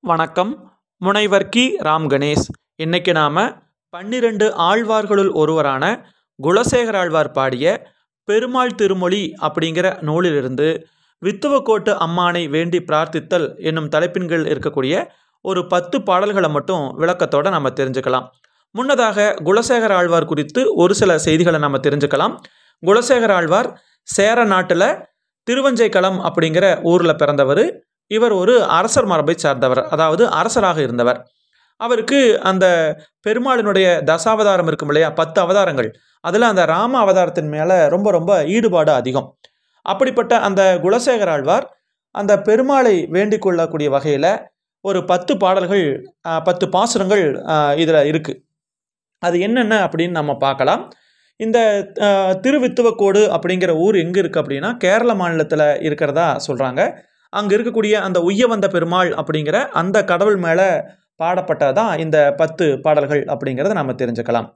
வணக்கம். முனைவர் கி. ராம் கணேஷ். இன்னைக்கு நாம் 12 ஆழ்வார்களுள் ஒருவரான குலசேகர ஆழ்வார் பாடிய பெருமாள் திருமொழி அப்படிங்கிற நூலிலிருந்து வித்துவக்கோட்டு அம்மானை வேண்டி பிரார்த்தித்தல் என்னும் தலைப்பின் கீழ் இருக்கக்கூடிய ஒரு 10 பாடல்களை மட்டும் விளக்கத்தோடு நம்ம தெரிஞ்சுக்கலாம். முன்னதாக குலசேகர ஆழ்வார் குறித்து ஒரு சில செய்திகளை நம்ம தெரிஞ்சுக்கலாம். குலசேகர ஆழ்வார் சேர நாட்டில் திருவஞ்சைக்களம் அப்படிங்கிற ஊரில் பிறந்தவர். இவர் ஒரு அரசர் மரபை சார்ந்தவர், அதாவது அரசராக இருந்தவர். அவருக்கு அந்த பெருமாளினுடைய தசாவதாரம் இருக்கும் இல்லையா, 10 அவதாரங்கள், அதில் அந்த ராம அவதாரத்தின் மேலே ரொம்ப ரொம்ப ஈடுபாடு அதிகம். அப்படிப்பட்ட அந்த குலசேகர ஆழ்வார் அந்த பெருமாளை வேண்டிக் கொள்ளக்கூடிய வகையில் ஒரு 10 பாடல்கள் 10 பாசுரங்கள் இதில் இருக்குது. அது என்னென்ன அப்படின்னு நம்ம பார்க்கலாம். இந்த திருவித்துவக்கோடு அப்படிங்கிற ஊர் எங்கே இருக்குது அப்படின்னா கேரள மாநிலத்தில் இருக்கிறதா சொல்கிறாங்க. அங்கே இருக்கக்கூடிய அந்த உய்யவந்த பெருமாள் அப்படிங்கிற அந்த கடவுள் மேலே பாடப்பட்டதான் இந்த 10 பாடல்கள் அப்படிங்கிறத நம்ம தெரிஞ்சுக்கலாம்.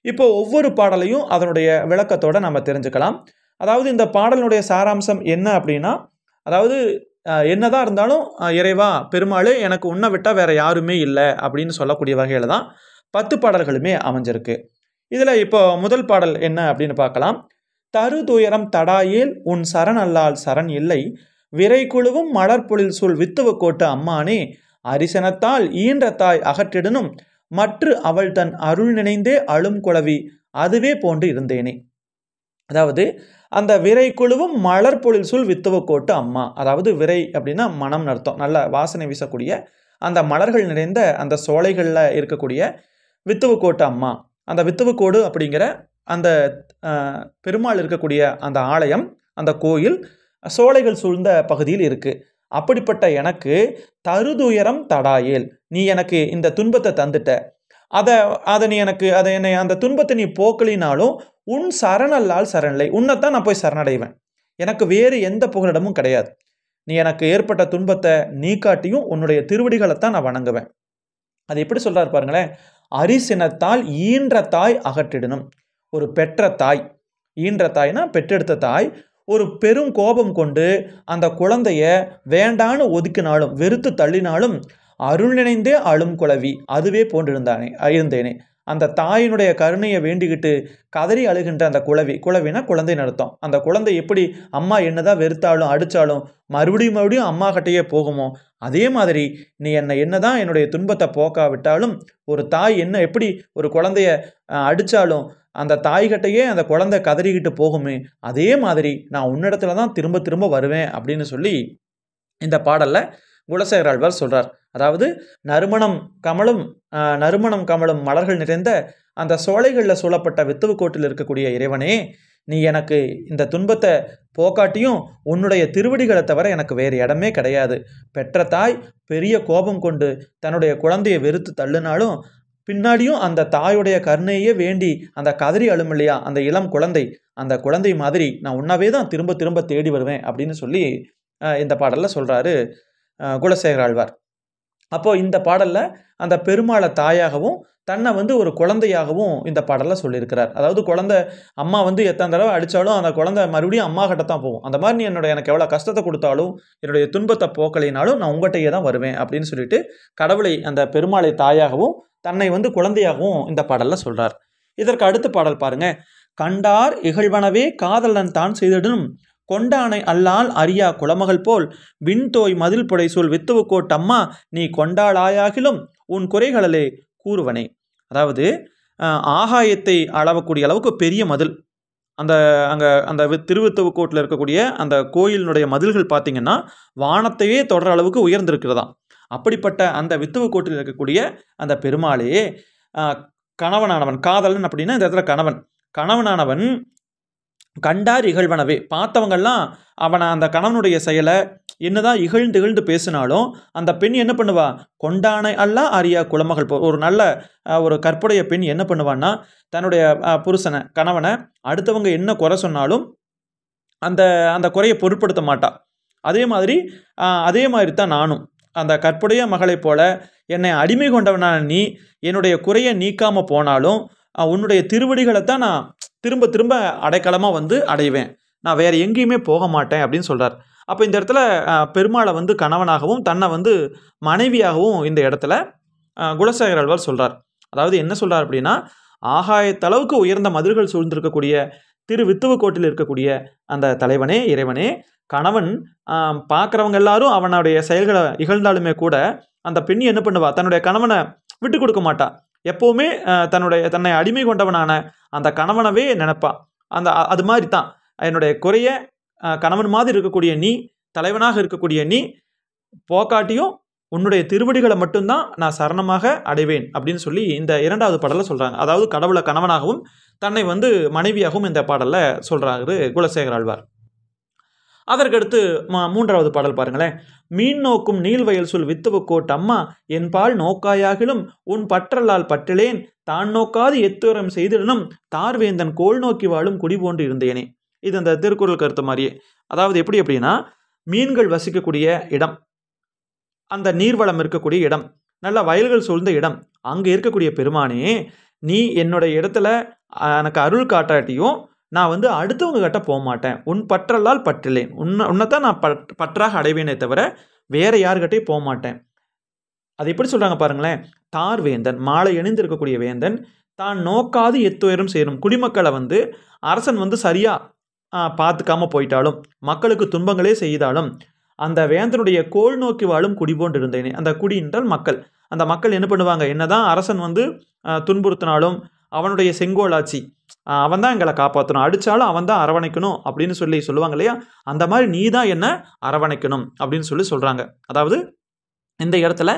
இப்போ ஒவ்வொரு பாடலையும் அதனுடைய விளக்கத்தோடு நம்ம தெரிஞ்சுக்கலாம். அதாவது இந்த பாடலுடைய சாராம்சம் என்ன அப்படின்னா, அதாவது என்னதான் இருந்தாலும் இறைவா பெருமாள் எனக்கு உன்னை விட்டால் வேற யாருமே இல்லை அப்படின்னு சொல்லக்கூடிய வகையில் தான் 10 பாடல்களுமே அமைஞ்சிருக்கு. இதில் இப்போ முதல் பாடல் என்ன அப்படின்னு பார்க்கலாம். தரு துயரம் தடாயேல் உன் சரண் அல்லால் சரண் இல்லை, விரை குழுவும் மலர்பொழில் சூழ் வித்துவக்கோட்டு அம்மானே, அரிசனத்தால் ஈன்ற தாய் அகற்றிடனும் மற்று அவள் தன் அருள் நினைந்தே அழும் குளவி அதுவே போன்று இருந்தேனே. அதாவது அந்த விரை குழுவும் மலர்பொழில் சூழ் வித்துவக்கோட்டு அம்மா, அதாவது விரை அப்படின்னா மனம் அர்த்தம், நல்ல வாசனை வீசக்கூடிய அந்த மலர்கள் நிறைந்த அந்த சோலைகளில் இருக்கக்கூடிய வித்துவக்கோட்டு அம்மா. அந்த வித்துவக்கோடு அப்படிங்கிற அந்த பெருமாள் இருக்கக்கூடிய அந்த ஆலயம், அந்த கோயில் சோலைகள் சூழ்ந்த பகுதியில் இருக்குது. அப்படிப்பட்ட எனக்கு தருதுயரம் தடாயேல், நீ எனக்கு இந்த துன்பத்தை தந்துட்ட, அதை நீ எனக்கு என்னை அந்த துன்பத்தை நீ போக்கலினாலும் உன் சரணல்லால் சரணில்லை, உன்னைத்தான் நான் போய் சரணடைவேன், எனக்கு வேறு எந்த புகலிடமும் கிடையாது. நீ எனக்கு ஏற்பட்ட துன்பத்தை நீ காட்டியும் உன்னுடைய திருவடிகளைத்தான் நான் வணங்குவேன். அது எப்படி சொல்கிறார் பாருங்களேன். அரிசினத்தால் ஈன்ற தாய் அகற்றிடணும். ஒரு பெற்ற தாய், ஈன்ற தாய்னா பெற்றெடுத்த தாய், ஒரு பெரும் கோபம் கொண்டு அந்த குழந்தைய வேண்டான்னு ஒதுக்கினாலும் வெறுத்து தள்ளினாலும் அருள் நினைந்தே அழும் குளவி அதுவே இருந்தேனே. அந்த தாயினுடைய கருணையை வேண்டிக்கிட்டு கதறி அழுகின்ற அந்த குளவினா குழந்தைன்னு அர்த்தம். அந்த குழந்தை எப்படி அம்மா என்னதான் வெறுத்தாலும் அடித்தாலும் மறுபடியும் அம்மா கிட்டையே போகுமோ, அதே மாதிரி நீ என்னதான் என்னுடைய துன்பத்தை போக்காவிட்டாலும் ஒரு தாய் எப்படி ஒரு குழந்தைய அடித்தாலும் அந்த தாய்கிட்டையே அந்த குழந்தை கதறிக்கிட்டு போகுமே, அதே மாதிரி நான் உன்னிடத்துல தான் திரும்ப திரும்ப வருவேன் அப்படின்னு சொல்லி இந்த பாடலில் குலசேகர ஆழ்வார் சொல்கிறார். அதாவது நறுமணம் கமலும் மலர்கள் நிறைந்த அந்த சோலைகளில் சூழப்பட்ட வித்துவக்கோட்டில் இருக்கக்கூடிய இறைவனே, நீ எனக்கு இந்த துன்பத்தை போக்காட்டியும் உன்னுடைய திருவடிகளை தவிர எனக்கு வேறு இடமே கிடையாது. பெற்ற தாய் பெரிய கோபம் கொண்டு தன்னுடைய குழந்தையை வெறுத்து தள்ளினாலும் பின்னாடியும் அந்த தாயுடைய கருணையே வேண்டி அந்த கதறி அழும் இல்லையா அந்த இளம் குழந்தை, அந்த குழந்தை மாதிரி நான் உன்னவே தான் திரும்ப திரும்ப தேடி வருவேன் அப்படின்னு சொல்லி இந்த பாடலில் சொல்கிறாரு குலசேகர ஆழ்வார். அப்போது இந்த பாடலில் அந்த பெருமாளை தாயாகவும் தன்னை ஒரு குழந்தையாகவும் இந்த பாடலில் சொல்லியிருக்கிறார். அதாவது குழந்தை அம்மா எத்தனை தடவை அடித்தாலும் அந்த குழந்தை மறுபடியும் அம்மா கிட்ட தான் போகும். அந்த மாதிரி நீ எனக்கு எவ்வளோ கஷ்டத்தை கொடுத்தாலும் என்னுடைய துன்பத்தை போக்கலைனாலும் நான் உங்கள்கிட்டயே தான் வருவேன் அப்படின்னு சொல்லிட்டு கடவுளை அந்த பெருமாளை தாயாகவும் தன்னை குழந்தையாகவும் இந்த பாடலில் சொல்கிறார். இதற்கு அடுத்த பாடல் பாருங்க. கண்டார் இகழ்வனவே காதலன் தான் செய்திடும், கொண்டானை அல்லால் அரியா குளமகள் போல் விண்தோய் மதில் புடை சூழ் வித்துவக்கோட்டம்மா நீ கொண்டாளாயாகிலும் உன் குறைகளே கூறுவனே. அதாவது ஆகாயத்தை அளவக்கூடிய அளவுக்கு பெரிய மதில், அந்த திருவித்துவக்கோட்டில் இருக்கக்கூடிய அந்த கோயிலினுடைய மதில்கள் பார்த்திங்கன்னா வானத்தையே தொடர அளவுக்கு உயர்ந்திருக்கிறதா. அப்படிப்பட்ட அந்த வித்துவக்கோட்டில் இருக்கக்கூடிய அந்த பெருமாளே கணவனானவன், காதலன் அப்படின்னா இந்த இடத்துல கணவனானவன் கண்டார் இகழ்வனவே, பார்த்தவங்கள்லாம் அவனை அந்த கணவனுடைய செயலை என்னதான் இகழ்ந்து பேசினாலும் அந்த பெண் என்ன பண்ணுவா, கொண்டானை அல்ல அரியா குலமகள் போ, ஒரு நல்ல ஒரு கற்புடைய பெண் என்ன பண்ணுவான்னா தன்னுடைய புருஷனை கணவனை அடுத்தவங்க என்ன குறை சொன்னாலும் அந்த அந்த குறையை பொருட்படுத்த மாட்டா. அதே மாதிரி தான் நானும் அந்த கற்புடைய மகளைப் போல என்னை அடிமை கொண்டவனான நீ என்னுடைய குறையை நீக்காமல் போனாலும் உன்னுடைய திருவடிகளை தான் நான் திரும்ப திரும்ப அடைக்கலமாக அடைவேன், நான் வேறு எங்கேயுமே போக மாட்டேன் அப்படின்னு சொல்கிறார். அப்போ இந்த இடத்துல பெருமாளை வந்து கணவனாகவும் தன்னை வந்து மனைவியாகவும் இந்த இடத்துல குலசேகர ஆழ்வார் சொல்கிறார். அதாவது என்ன சொல்கிறார் அப்படின்னா, ஆகாயத்தளவுக்கு உயர்ந்த மதில்கள் சூழ்ந்திருக்கக்கூடிய திரு வித்துவக்கோட்டில் இருக்கக்கூடிய அந்த தலைவனே, இறைவனே, கணவன் பார்க்குறவங்க எல்லாரும் அவனுடைய செயல்களை இகழ்ந்தாலுமே கூட அந்த பெண் என்ன பண்ணுவா, தன்னுடைய கணவனை விட்டு கொடுக்க மாட்டா. எப்போவுமே தன்னை அடிமை கொண்டவனான அந்த கணவனவே நினைப்பா. அது மாதிரி தான் என்னுடைய குறைய கணவன் மாதிரி இருக்கக்கூடிய நீ, தலைவனாக இருக்கக்கூடிய நீ போக்காட்டியும் உன்னுடைய திருவடிகளை மட்டும்தான் நான் சரணமாக அடைவேன் அப்படின்னு சொல்லி இந்த 2வது பாடலில் சொல்கிறாங்க. அதாவது கடவுளை கணவனாகவும் தன்னை வந்து மனைவியாகவும் இந்த பாடலில் சொல்கிறாரு குலசேகர ஆழ்வார். அதற்கடுத்து 3வது பாடல் பாருங்களேன். மீன் நோக்கும் நீள்வயல் சொல் வித்துவக்கோட் அம்மா என் பால் நோக்காயாகிலும் உன் பற்றலால் பற்றிலேன் தான் நோக்காது எத்துவரம் செய்திடனும் தார்வேந்தன் கோள் நோக்கி வாழும் குடி போன்று இருந்தேனே. இது அந்த திருக்குறள் கருத்து மாதிரியே. அதாவது எப்படி அப்படின்னா, மீன்கள் வசிக்கக்கூடிய இடம், அந்த நீர்வளம் இருக்கக்கூடிய இடம், நல்ல வயல்கள் சூழ்ந்த இடம், அங்கே இருக்கக்கூடிய பெருமானே, நீ என்னுடைய இடத்துல எனக்கு அருள் காட்டாட்டியும் நான் வந்து அடுத்தவங்க கிட்ட போக மாட்டேன். உன் பற்றலால் பற்றிலேன், உன்னைத்தான் நான் பற்றாக அடைவேனே தவிர வேற யாருக்கிட்டையும் போக மாட்டேன். அது எப்படி சொல்கிறாங்க பாருங்களேன். தார் வேந்தன், மாலை அணிந்து இருக்கக்கூடிய வேந்தன், தான் நோக்காது எத்துயரம் செய்யணும். குடிமக்களை வந்து அரசன் வந்து சரியாக பார்த்துக்காம போயிட்டாலும், மக்களுக்கு துன்பங்களே செய்தாலும், அந்த வேந்தனுடைய கோள் நோக்கி வாழும் குடி போன்று இருந்தேனே. அந்த குடி என்றால் மக்கள். அந்த மக்கள் என்ன பண்ணுவாங்க, என்னதான் அரசன் வந்து துன்புறுத்தினாலும் அவனுடைய செங்கோலாட்சி, அவன் தான் எங்களை காப்பாற்றணும், அடித்தாலும் அவன் தான் அரவணைக்கணும் அப்படின்னு சொல்லுவாங்க இல்லையா. அந்த மாதிரி நீ தான் என்ன அரவணைக்கணும் அப்படின்னு சொல்கிறாங்க. அதாவது இந்த இடத்துல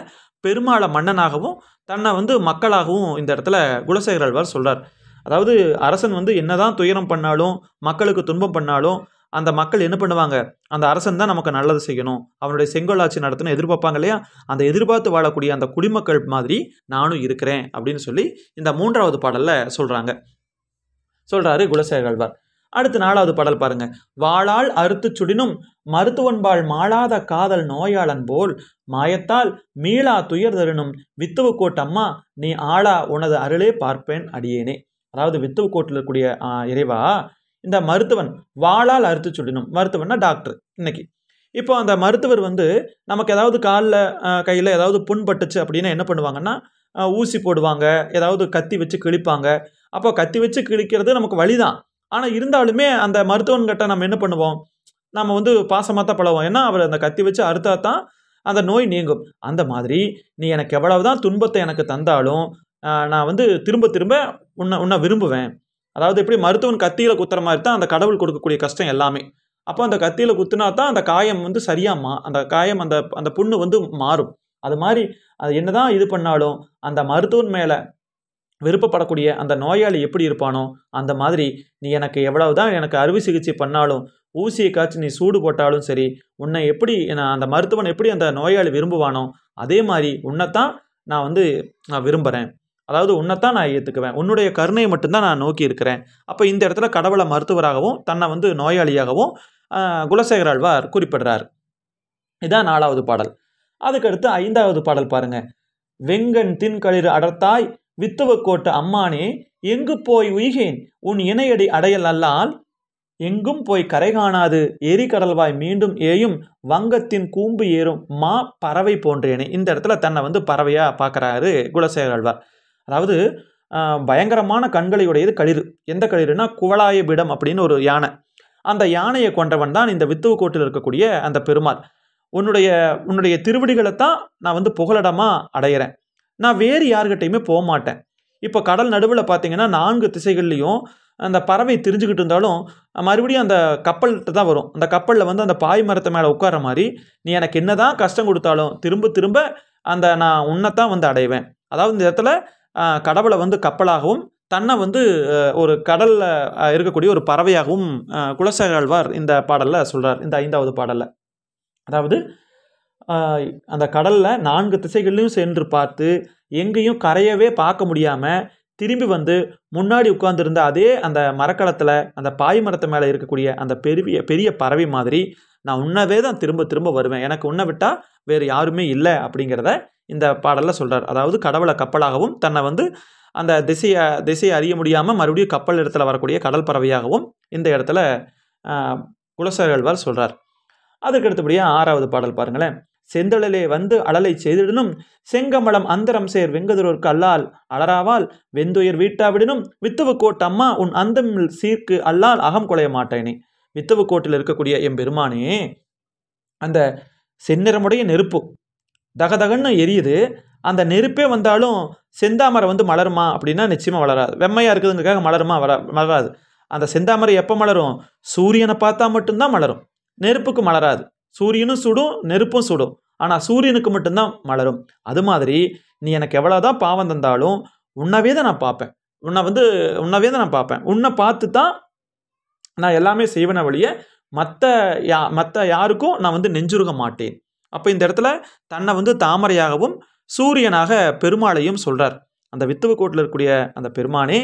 பெருமாளை மன்னனாகவும் தன்னை வந்து மக்களாகவும் இந்த இடத்துல குலசேகர ஆழ்வார் சொல்கிறார். அதாவது அரசன் வந்து என்னதான் துயரம் பண்ணாலும், மக்களுக்கு துன்பம் பண்ணாலும், அந்த மக்கள் என்ன பண்ணுவாங்க, அந்த அரசன் தான் நமக்கு நல்லது செய்யணும், அவனுடைய செங்கோலாட்சி நடத்தணும் எதிர்பார்ப்பாங்க இல்லையா. அந்த எதிர்பார்த்து வாழக்கூடிய அந்த குடிமக்கள் மாதிரி நானும் இருக்கிறேன் அப்படின்னு சொல்லி இந்த 3வது பாடலில் சொல்கிறாரு குலசேகர ஆழ்வார். அடுத்து 4வது பாடல் பாருங்க. வாளால் அறுத்து சுடினும் மருத்துவன்பால் மாளாத காதல் நோயாளன் போல் மாயத்தால் மீளா துயர் தருணும் வித்துவக்கோட் அம்மா நீ ஆளா உனது அருளே பார்ப்பேன் அடியேனே. அதாவது வித்துவக்கோட்டில் இருக்கக்கூடிய இறைவா, இந்த மருத்துவன் வாளால் அறுத்து சுடினும், மருத்துவன்னா டாக்டர் இன்னைக்கு. இப்போ அந்த மருத்துவர் வந்து நமக்கு ஏதாவது காலில் கையில் ஏதாவது புண்பட்டுச்சு அப்படின்னா என்ன பண்ணுவாங்கன்னா, ஊசி போடுவாங்க, ஏதாவது கத்தி வச்சு கிழிப்பாங்க. அப்போ கத்தி வச்சு கிழிக்கிறது நமக்கு வலிதான். ஆனால் இருந்தாலுமே அந்த மருத்துவன்கிட்ட நம்ம என்ன பண்ணுவோம், நம்ம வந்து பாசமாக தான் பழவோம். ஏன்னா அவர் அந்த கத்தி வச்சு அறுத்தா தான் அந்த நோய் நீங்கும். அந்த மாதிரி நீ எனக்கு எவ்வளவுதான் துன்பத்தை எனக்கு தந்தாலும் நான் வந்து திரும்ப திரும்ப உன்னை விரும்புவேன். அதாவது எப்படி மருத்துவன் கத்தியில் குத்துற மாதிரி தான் அந்த கடவுள் கொடுக்கக்கூடிய கஷ்டம் எல்லாமே. அப்போ அந்த கத்தியில் குத்துனா தான் அந்த காயம் வந்து சரியாக அந்த காயம் அந்த புண்ணு வந்து மாறும். அது மாதிரி அது என்னதான் இது பண்ணாலும் அந்த மருத்துவன் மேலே விருப்பப்படக்கூடிய அந்த நோயாளி எப்படி இருப்பானோ அந்த மாதிரி நீ எனக்கு எவ்வளவுதான் எனக்கு அறுவை சிகிச்சை பண்ணாலும், ஊசியை காய்ச்சி நீ சூடு போட்டாலும் சரி, உன்னை எப்படி அந்த மருத்துவன் எப்படி அந்த நோயாளி விரும்புவானோ அதே மாதிரி உன்னைத்தான் நான் விரும்புகிறேன். அதாவது உன்னைத்தான் நான் ஏற்றுக்குவேன், உன்னுடைய கருணையை மட்டும்தான் நான் நோக்கி இருக்கிறேன். அப்போ இந்த இடத்துல கடவுளை மருத்துவராகவும் தன்னை வந்து நோயாளியாகவும் குலசேகர ஆழ்வார் குறிப்பிடுறார். இதான் 4வது பாடல். அதுக்கடுத்து 5வது பாடல் பாருங்க. வெங்கண் தின்களிர் அடர்த்தாய் வித்துவக்கோட்டு அம்மானே எங்கு போய் உய்கேன் உன் இணையடி அடையல் அல்லால் எங்கும் போய் கரை காணாது எரி கடல்வாய் மீண்டும் ஏயும் வங்கத்தின் கூம்பு ஏறும் மா பறவை போன்றேனே. இந்த இடத்துல தன்னை வந்து பறவையாக பார்க்குறாரு குலசேகர ஆழ்வார். அதாவது பயங்கரமான கண்களை உடையது களிறு. எந்த களிறுனா குவளாயபிடம் அப்படின்னு ஒரு யானை. அந்த யானையை கொண்டவன் தான் இந்த வித்துவக்கோட்டில் இருக்கக்கூடிய அந்த பெருமாள். உன்னுடைய திருவடிகளைத்தான் நான் வந்து புகலிடமாக அடையிறேன், நான் வேறு யார்கிட்டையுமே போக மாட்டேன். இப்போ கடல் நடுவில் பார்த்தீங்கன்னா 4 திசைகள்லையும் அந்த பறவை திரிஞ்சுக்கிட்டு இருந்தாலும் மறுபடியும் அந்த கப்பல்கிட்ட தான் வரும். அந்த கப்பலில் வந்து அந்த பாய் மரத்தை மேலே உட்கார மாதிரி நீ எனக்கு என்னதான் கஷ்டம் கொடுத்தாலும் திரும்ப திரும்ப நான் உன்னைத்தான் வந்து அடைவேன். அதாவது இந்த இடத்துல கடவுளை வந்து கப்பலாகவும் தன்னை வந்து ஒரு கடலில் இருக்கக்கூடிய ஒரு பறவையாகவும் குலசேகர ஆழ்வார் இந்த பாடலில் சொல்கிறார். இந்த 5வது பாடலில் அதாவது அந்த கடலில் 4 திசைகள்லையும் சென்று பார்த்து எங்கேயும் கரையவே பார்க்க முடியாமல் திரும்பி வந்து முன்னாடி உட்கார்ந்துருந்த அதே அந்த மரக்களத்தில் அந்த பாய் மரத்து மேலே இருக்கக்கூடிய அந்த பெரிய பறவை மாதிரி நான் உன்னவே தான் திரும்ப திரும்ப வருவேன், எனக்கு உன்னை விட்டால் வேறு யாருமே இல்லை அப்படிங்கிறத இந்த பாடலில் சொல்கிறார். அதாவது கடவுளை கப்பலாகவும் தன்னை வந்து அந்த திசையை அறிய முடியாமல் மறுபடியும் கப்பல் இடத்துல வரக்கூடிய கடல் பறவையாகவும் இந்த இடத்துல குலசேகர ஆழ்வார் சொல்கிறார். அதுக்கு அடுத்தபடியாக 6வது பாடல் பாருங்களேன். செந்தழலே வந்து அழலை செய்திடனும் செங்கமலம் அந்தரம் சேர் வெங்கதுரோர்க்கு அல்லால் அலராவால் வெந்துயர் வீட்டாவிடனும் வித்துவக்கோட்டு அம்மா உன் அந்தமில் சீர்க்கு அல்லால் அகம் கொலைய மாட்டேனே. வித்துவக்கோட்டில் இருக்கக்கூடிய எம்பெருமானே, அந்த செந்நிறமுடைய நெருப்பு தகதகன்னு எரியுது. அந்த நெருப்பே வந்தாலும் செந்தாமரை வந்து மலருமா அப்படின்னா நிச்சயமாக வளராது. வெம்மையாக இருக்குதுங்கிறதுக்காக மலருமா? மலராது. அந்த செந்தாமரை எப்போ மலரும்? சூரியனை பார்த்தா மட்டும்தான் மலரும். நெருப்புக்கு மலராது. சூரியனும் சுடும், நெருப்பும் சுடும். ஆனால் சூரியனுக்கு மட்டும்தான் மலரும். அது மாதிரி நீ எனக்கு எவ்வளோதான் பாவம் தந்தாலும் உன்னவே தான் நான் பார்ப்பேன். உன்னவே தான் நான் பார்ப்பேன். உன்னை பார்த்து தான் நான் எல்லாமே செய்வேன வழிய மற்ற யாருக்கும் நான் வந்து நெஞ்சுருக மாட்டேன். அப்போ இந்த இடத்துல தன்னை வந்து தாமரையாகவும் சூரியனாக பெருமாளையும் சொல்கிறார். அந்த வித்துவக்கோட்டில் இருக்கக்கூடிய அந்த பெருமானே,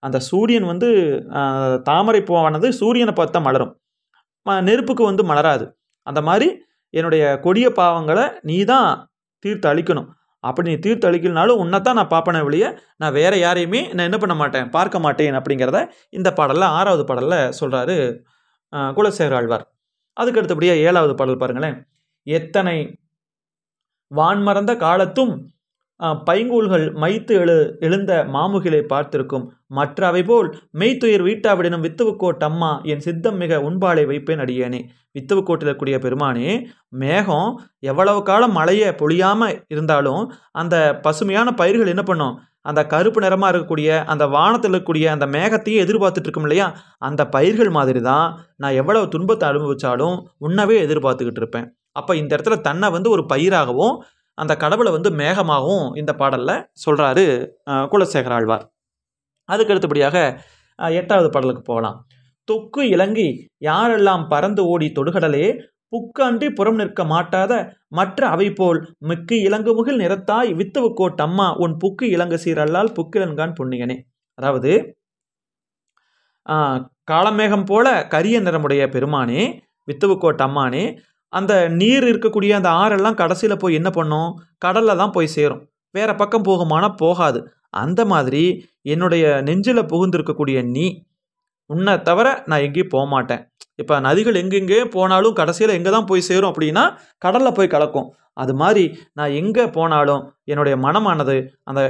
அந்த சூரியன் வந்து தாமரை பூவானது சூரியனை பார்த்தா மலரும், நெருப்புக்கு வந்து மலராது. அந்த மாதிரி என்னுடைய கொடிய பாவங்களை நீ தான் தீர்த்து அளிக்கணும். அப்படி நீ தீர்த்து அளிக்கலனாலும் உன்னைத்தான் நான் பார்ப்பேனே வழிய நான் வேற யாரையுமே நான் என்ன பண்ண மாட்டேன், பார்க்க மாட்டேன் அப்படிங்கிறத இந்த பாடலில் 6வது பாடலில் சொல்கிறாரு குலசேகர ஆழ்வார். அதுக்கு அடுத்தபடியாக 7வது பாடல் பாருங்களேன். எத்தனை வான்மறந்த காலத்தும் பைங்கூல்கள் மைத்து எழுந்த மாமுகிலை பார்த்திருக்கும் மற்ற அவை போல் மெய்த்துயர் வீட்டாவிடனும் வித்துவக்கோட்டு அம்மா என் சித்தம் மிக உண்பாலை வைப்பேன் அடியேனே. வித்துவக்கோட்டில் இருக்கக்கூடிய பெருமானே, மேகம் எவ்வளவு காலம் மழையை பொழியாமல் இருந்தாலும் அந்த பசுமையான பயிர்கள் என்ன பண்ணும்? அந்த கருப்பு நிறமாக இருக்கக்கூடிய அந்த வானத்தில் இருக்கக்கூடிய அந்த மேகத்தையே எதிர்பார்த்துட்டு இருக்கும் இல்லையா? அந்த பயிர்கள் மாதிரி தான் நான் எவ்வளவு துன்பத்தை அனுபவிச்சாலும் உன்னவே எதிர்பார்த்துக்கிட்டு இருப்பேன். அப்போ இந்த இடத்துல தன்னை வந்து ஒரு பயிராகவும் அந்த கடவுளை வந்து மேகமாகவும் இந்த பாடலில் சொல்கிறாரு குலசேகர ஆழ்வார். அதுக்கு அடுத்தபடியாக 8வது பாடலுக்கு போகலாம். தொக்கு இலங்கி யாரெல்லாம் பறந்து ஓடி தொடுகடலே புக்கன்றி புறம் நிற்க மாட்டாத மற்ற அவை போல் மிக்கு இலங்குமுகில் நிறத்தாய் வித்துவக்கோட்டு அம்மா உன் புக்கு இலங்கு சீரல்லால் புக்கிலன்கான் புண்ணியனே. அதாவது காளமேகம் போல கரிய நிறமுடைய பெருமானே, வித்துவக்கோட்டு அம்மானே, அந்த நீர் இருக்கக்கூடிய அந்த ஆறெல்லாம் கடைசியில் போய் என்ன பண்ணும்? கடலில் தான் போய் சேரும். வேற பக்கம் போகுமானா போகாது. அந்த மாதிரி என்னுடைய நெஞ்சில் புகுந்திருக்கக்கூடிய நீ, உன்னை தவிர நான் எங்கேயும் போக மாட்டேன். இப்போ நதிகள் எங்கெங்கே போனாலும் கடைசியில் எங்கே தான் போய் சேரும் அப்படின்னா கடலில் போய் கலக்கும். அது மாதிரி நான் எங்கே போனாலும் என்னுடைய மனமானது அந்த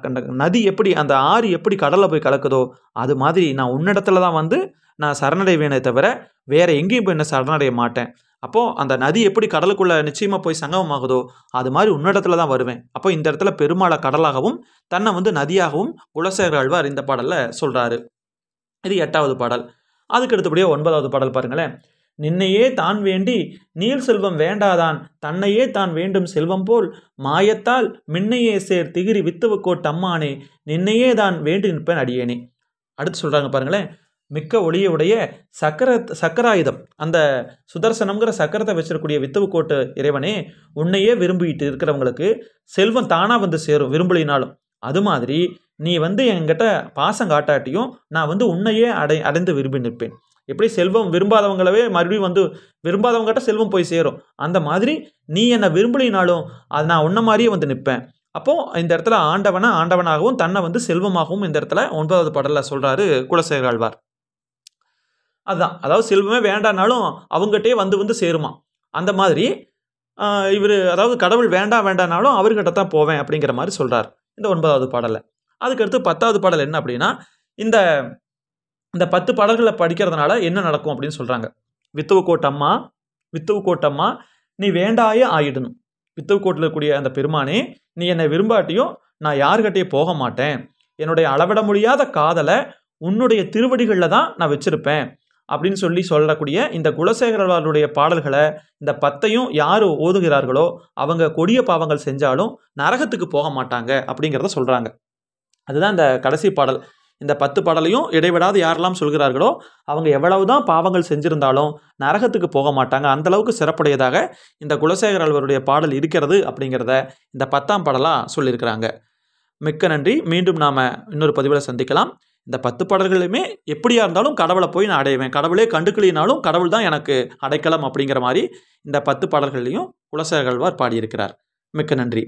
அந்த நதி எப்படி, அந்த ஆறு எப்படி கடலில் போய் கலக்குதோ அது மாதிரி நான் உன்னிடத்துல தான் வந்து நான் சரணடைவேனே தவிர வேற எங்கேயும் போய் என்ன சரணடைய மாட்டேன். அப்போது அந்த நதி எப்படி கடலுக்குள்ளே நிச்சயமாக போய் சங்கமமாகுதோ அது மாதிரி உன்னிடத்துல தான் வருவேன். அப்போ இந்த இடத்துல பெருமாளை கடலாகவும் தன்னை வந்து நதியாகவும் குலசேகர ஆழ்வார் இந்த பாடலில் சொல்கிறாரு. இது 8வது பாடல். அதுக்கு அடுத்தபடியாக 9வது பாடல் பாருங்களேன். நின்னையே தான் வேண்டி நீள் செல்வம் வேண்டாதான் தன்னையே தான் வேண்டும் செல்வம் போல் மாயத்தால் மின்னையே சேர் திகிரி வித்துவக்கோட்டு அம்மானே நின்னையே தான் வேண்டி நிற்பேன் அடியேனே. அடுத்து சொல்கிறாங்க பாருங்களேன். மிக்க ஒளியுடைய சக்கராயுதம், அந்த சுதர்சனம்ங்கிற சக்கரத்தை வச்சிருக்கக்கூடிய வித்துவக்கோட்டு இறைவனே, உன்னையே விரும்பிட்டு இருக்கிறவங்களுக்கு செல்வம் தானாக வந்து சேரும் விரும்பலினாலும். அது மாதிரி நீ வந்து என்கிட்ட பாசம் காட்டாட்டியும் நான் வந்து உன்னையே அடைந்து விரும்பி நிற்பேன். எப்படி செல்வம் விரும்பாதவங்களவே மறுபடியும் வந்து விரும்பாதவங்ககிட்ட செல்வம் போய் சேரும், அந்த மாதிரி நீ என்னை விரும்பலினாலும் அது நான் உன்ன மாதிரியே வந்து நிற்பேன். அப்போது இந்த இடத்துல ஆண்டவனாகவும் தன்னை வந்து செல்வமாகவும் இந்த இடத்துல 9வது பாடலில் சொல்கிறாரு குலசேகர ஆழ்வார். அதுதான், அதாவது செல்வமே வேண்டானாலும் அவங்ககிட்டே வந்து சேருமா. அந்த மாதிரி இவர், அதாவது கடவுள் வேண்டானாலும் அவர்கிட்ட தான் போவேன் அப்படிங்கிற மாதிரி சொல்கிறார் இந்த 9வது பாடலில். அதுக்கடுத்து 10வது பாடல் என்ன அப்படின்னா, இந்த 10 பாடல்களை படிக்கிறதுனால என்ன நடக்கும் அப்படின்னு சொல்கிறாங்க. வித்துவக்கோட்டு அம்மா நீ வேண்டாயே ஆயிடணும். வித்துவக்கோட்டில் இருக்கக்கூடிய அந்த பெருமானே, நீ என்னை விரும்பாட்டியும் நான் யார்கிட்டையும் போக மாட்டேன். என்னுடைய அளவிட முடியாத காதலை உன்னுடைய திருவடிகளில் தான் நான் வச்சிருப்பேன் அப்படின்னு சொல்லக்கூடிய இந்த குலசேகரருடைய பாடல்களை இந்த 10ஐயும் யார் ஓதுகிறார்களோ அவங்க கொடிய பாவங்கள் செஞ்சாலும் நரகத்துக்கு போக மாட்டாங்க அப்படிங்கிறத சொல்கிறாங்க. அதுதான் இந்த கடைசி பாடல். இந்த 10 பாடலையும் இடைவிடாது யாரெல்லாம் சொல்கிறார்களோ அவங்க எவ்வளவுதான் பாவங்கள் செஞ்சிருந்தாலும் நரகத்துக்கு போக மாட்டாங்க. அந்தளவுக்கு சிறப்புடையதாக இந்த குலசேகர ஆழ்வாருடைய பாடல் இருக்கிறது அப்படிங்கிறத இந்த 10ஆம் பாடலாக சொல்லியிருக்கிறாங்க. மிக்க நன்றி. மீண்டும் நாம் இன்னொரு பதிவில் சந்திக்கலாம். இந்த 10 பாடல்களுமே எப்படியா இருந்தாலும் கடவுளை போய் நான் அடைவேன், கடவுளே கண்டுக்கலினாலும் கடவுள் தான் எனக்கு அடைக்கலம் அப்படிங்கிற மாதிரி இந்த 10 பாடல்கள்லையும் குலசேகர ஆழ்வார் பாடியிருக்கிறார். மிக்க நன்றி.